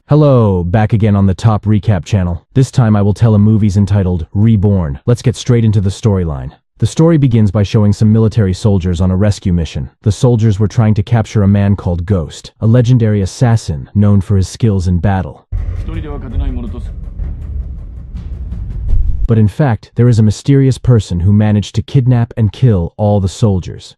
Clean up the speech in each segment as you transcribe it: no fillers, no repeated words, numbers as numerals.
Hello, back again on the Top Recap channel. This time I will tell a movie's entitled Reborn. Let's get straight into the storyline. The story begins by showing some military soldiers on a rescue mission. The soldiers were trying to capture a man called Ghost, a legendary assassin known for his skills in battle. But in fact, there is a mysterious person who managed to kidnap and kill all the soldiers.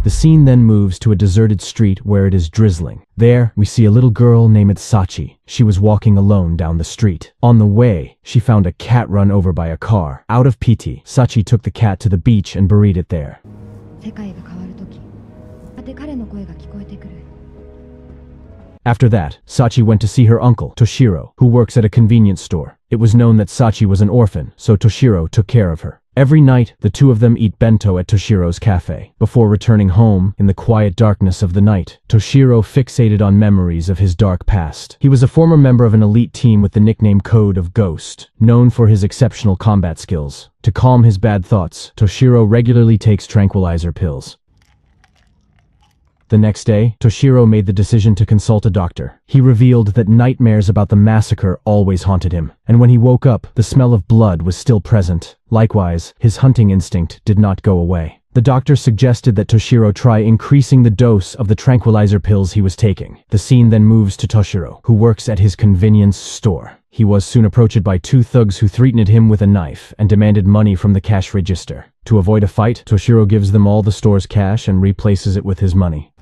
The scene then moves to a deserted street where it is drizzling. There, we see a little girl named Sachi. She was walking alone down the street. On the way, she found a cat run over by a car. Out of pity, Sachi took the cat to the beach and buried it there. After that, Sachi went to see her uncle, Toshiro, who works at a convenience store. It was known that Sachi was an orphan, so Toshiro took care of her. Every night, the two of them eat bento at Toshiro's cafe. Before returning home, in the quiet darkness of the night, Toshiro fixated on memories of his dark past. He was a former member of an elite team with the nickname Code of Ghost, known for his exceptional combat skills. To calm his bad thoughts, Toshiro regularly takes tranquilizer pills. The next day, Toshiro made the decision to consult a doctor. He revealed that nightmares about the massacre always haunted him, and when he woke up, the smell of blood was still present. Likewise, his hunting instinct did not go away. The doctor suggested that Toshiro try increasing the dose of the tranquilizer pills he was taking. The scene then moves to Toshiro, who works at his convenience store. He was soon approached by two thugs who threatened him with a knife and demanded money from the cash register. To avoid a fight, Toshiro gives them all the store's cash and replaces it with his money.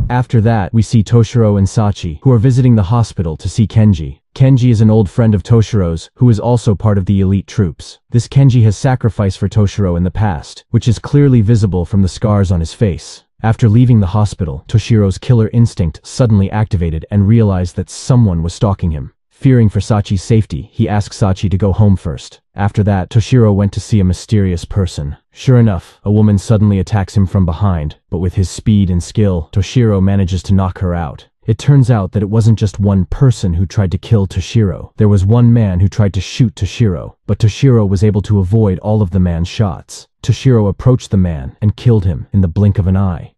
After that, we see Toshiro and Sachi, who are visiting the hospital to see Kenji. Kenji is an old friend of Toshiro's, who is also part of the elite troops. This Kenji has sacrificed for Toshiro in the past, which is clearly visible from the scars on his face. After leaving the hospital, Toshiro's killer instinct suddenly activated and realized that someone was stalking him. Fearing for Sachi's safety, he asked Sachi to go home first. After that, Toshiro went to see a mysterious person. Sure enough, a woman suddenly attacks him from behind, but with his speed and skill, Toshiro manages to knock her out. It turns out that it wasn't just one person who tried to kill Toshiro. There was one man who tried to shoot Toshiro, but Toshiro was able to avoid all of the man's shots. Toshiro approached the man and killed him in the blink of an eye.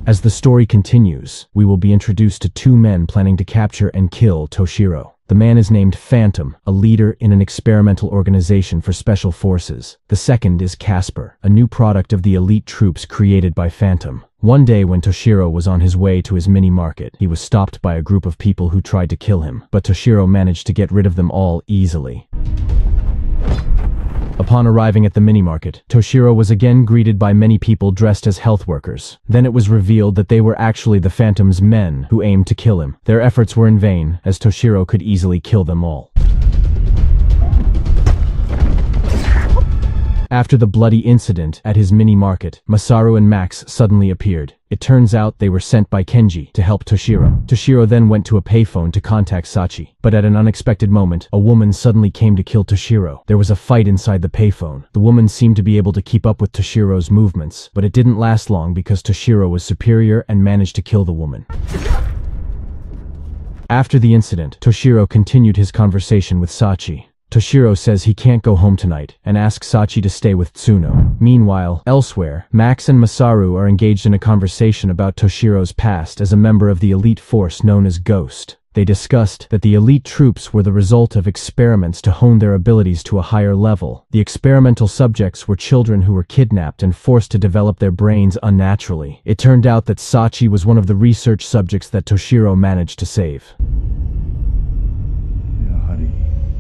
As the story continues, we will be introduced to two men planning to capture and kill Toshiro. The man is named Phantom, a leader in an experimental organization for special forces. The second is Casper, a new product of the elite troops created by Phantom. One day when Toshiro was on his way to his mini-market, he was stopped by a group of people who tried to kill him, but Toshiro managed to get rid of them all easily. Upon arriving at the mini-market, Toshiro was again greeted by many people dressed as health workers. Then it was revealed that they were actually the Phantom's men who aimed to kill him. Their efforts were in vain, as Toshiro could easily kill them all. After the bloody incident at his mini-market, Masaru and Max suddenly appeared. It turns out they were sent by Kenji to help Toshiro. Toshiro then went to a payphone to contact Sachi, but at an unexpected moment, a woman suddenly came to kill Toshiro. There was a fight inside the payphone. The woman seemed to be able to keep up with Toshiro's movements, but it didn't last long because Toshiro was superior and managed to kill the woman. After the incident, Toshiro continued his conversation with Sachi. Toshiro says he can't go home tonight and asks Sachi to stay with Tsuno. Meanwhile, elsewhere, Max and Masaru are engaged in a conversation about Toshiro's past as a member of the elite force known as Ghost. They discussed that the elite troops were the result of experiments to hone their abilities to a higher level. The experimental subjects were children who were kidnapped and forced to develop their brains unnaturally. It turned out that Sachi was one of the research subjects that Toshiro managed to save.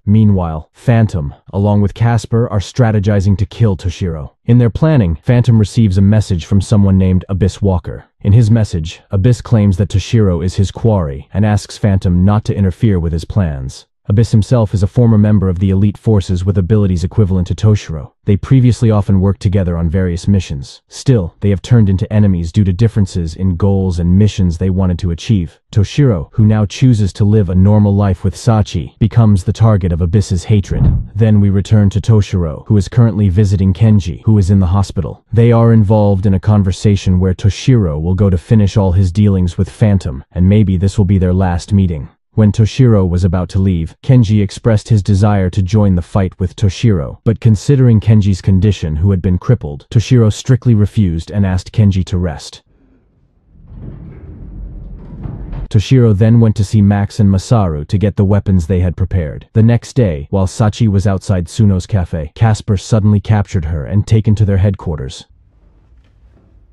Meanwhile, Phantom, along with Casper, are strategizing to kill Toshiro. In their planning, Phantom receives a message from someone named Abyss Walker. In his message, Abyss claims that Toshiro is his quarry and asks Phantom not to interfere with his plans. Abyss himself is a former member of the elite forces with abilities equivalent to Toshiro. They previously often worked together on various missions. Still, they have turned into enemies due to differences in goals and missions they wanted to achieve. Toshiro, who now chooses to live a normal life with Sachi, becomes the target of Abyss's hatred. Then we return to Toshiro, who is currently visiting Kenji, who is in the hospital. They are involved in a conversation where Toshiro will go to finish all his dealings with Phantom, and maybe this will be their last meeting. When Toshiro was about to leave, Kenji expressed his desire to join the fight with Toshiro, but considering Kenji's condition, who had been crippled, Toshiro strictly refused and asked Kenji to rest. Toshiro then went to see Max and Masaru to get the weapons they had prepared. The next day, while Sachi was outside Tsuno's cafe, Casper suddenly captured her and taken to their headquarters.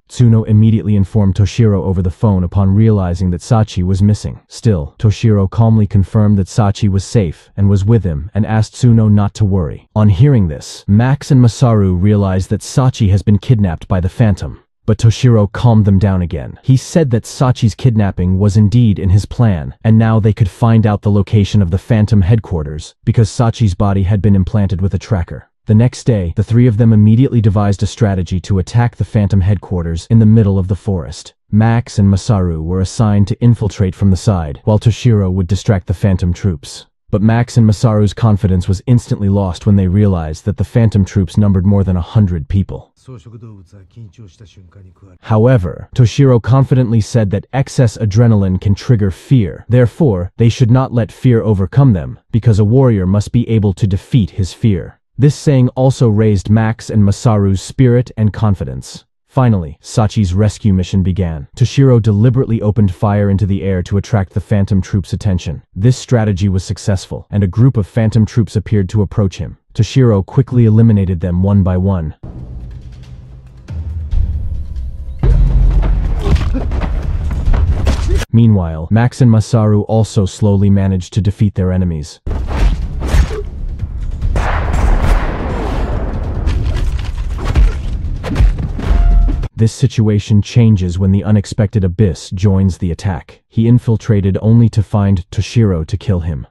Tsuno immediately informed Toshiro over the phone upon realizing that Sachi was missing. Still, Toshiro calmly confirmed that Sachi was safe and was with him and asked Tsuno not to worry. On hearing this, Max and Masaru realized that Sachi has been kidnapped by the Phantom. But Toshiro calmed them down again. He said that Sachi's kidnapping was indeed in his plan, and now they could find out the location of the Phantom headquarters, because Sachi's body had been implanted with a tracker. The next day, the three of them immediately devised a strategy to attack the Phantom headquarters in the middle of the forest. Max and Masaru were assigned to infiltrate from the side, while Toshiro would distract the Phantom troops. But Max and Masaru's confidence was instantly lost when they realized that the Phantom troops numbered more than 100 people. However, Toshiro confidently said that excess adrenaline can trigger fear. Therefore, they should not let fear overcome them, because a warrior must be able to defeat his fear. This saying also raised Max and Masaru's spirit and confidence. Finally, Sachi's rescue mission began. Toshiro deliberately opened fire into the air to attract the Phantom troops' attention. This strategy was successful, and a group of Phantom troops appeared to approach him. Toshiro quickly eliminated them one by one. Meanwhile, Max and Masaru also slowly managed to defeat their enemies. This situation changes when the unexpected Abyss joins the attack. He infiltrated only to find Toshiro to kill him.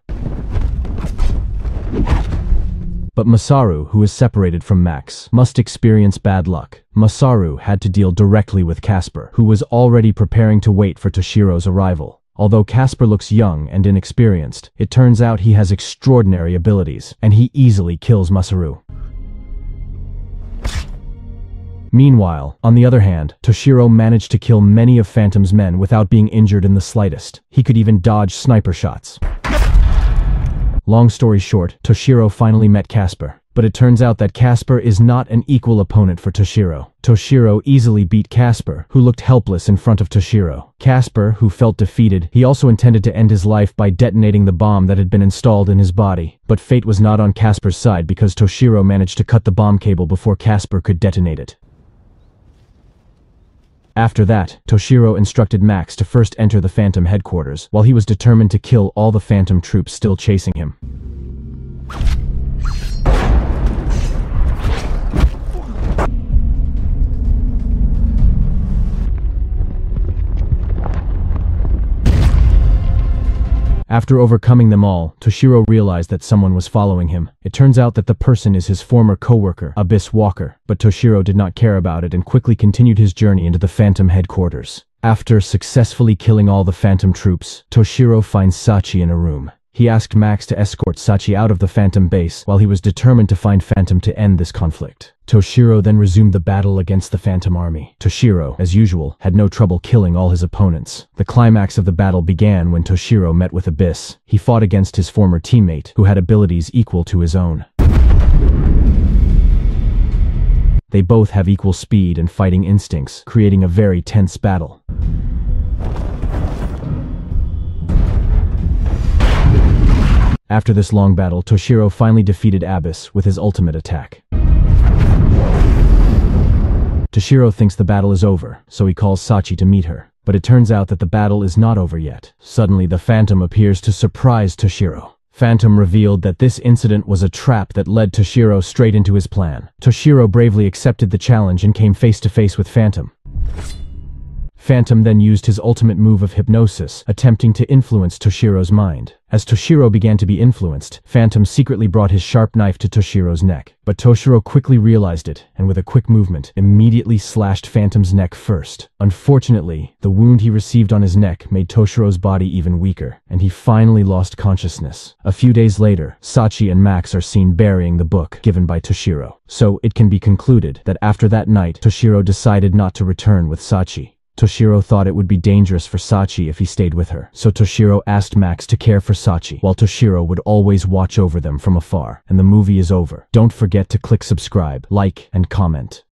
But Masaru, who is separated from Max, must experience bad luck. Masaru had to deal directly with Casper, who was already preparing to wait for Toshiro's arrival. Although Casper looks young and inexperienced, it turns out he has extraordinary abilities, and he easily kills Masaru. Meanwhile, on the other hand, Toshiro managed to kill many of Phantom's men without being injured in the slightest. He could even dodge sniper shots. Long story short, Toshiro finally met Casper. But it turns out that Casper is not an equal opponent for Toshiro. Toshiro easily beat Casper, who looked helpless in front of Toshiro. Casper, who felt defeated, he also intended to end his life by detonating the bomb that had been installed in his body. But fate was not on Casper's side because Toshiro managed to cut the bomb cable before Casper could detonate it. After that, Toshiro instructed Max to first enter the Phantom headquarters, while he was determined to kill all the Phantom troops still chasing him. After overcoming them all, Toshiro realized that someone was following him. It turns out that the person is his former co-worker, Abyss Walker, but Toshiro did not care about it and quickly continued his journey into the Phantom headquarters. After successfully killing all the Phantom troops, Toshiro finds Sachi in a room. He asked Max to escort Sachi out of the Phantom base, while he was determined to find Phantom to end this conflict. Toshiro then resumed the battle against the Phantom army. Toshiro, as usual, had no trouble killing all his opponents. The climax of the battle began when Toshiro met with Abyss. He fought against his former teammate, who had abilities equal to his own. They both have equal speed and fighting instincts, creating a very tense battle. After this long battle, Toshiro finally defeated Abyss with his ultimate attack. Toshiro thinks the battle is over, so he calls Sachi to meet her. But it turns out that the battle is not over yet. Suddenly, the Phantom appears to surprise Toshiro. Phantom revealed that this incident was a trap that led Toshiro straight into his plan. Toshiro bravely accepted the challenge and came face to face with Phantom. Phantom then used his ultimate move of hypnosis, attempting to influence Toshiro's mind. As Toshiro began to be influenced, Phantom secretly brought his sharp knife to Toshiro's neck. But Toshiro quickly realized it, and with a quick movement, immediately slashed Phantom's neck first. Unfortunately, the wound he received on his neck made Toshiro's body even weaker, and he finally lost consciousness. A few days later, Sachi and Max are seen burying the book given by Toshiro. So it can be concluded that after that night, Toshiro decided not to return with Sachi. Toshiro thought it would be dangerous for Sachi if he stayed with her, so Toshiro asked Max to care for Sachi, while Toshiro would always watch over them from afar. And the movie is over. Don't forget to click subscribe, like, and comment.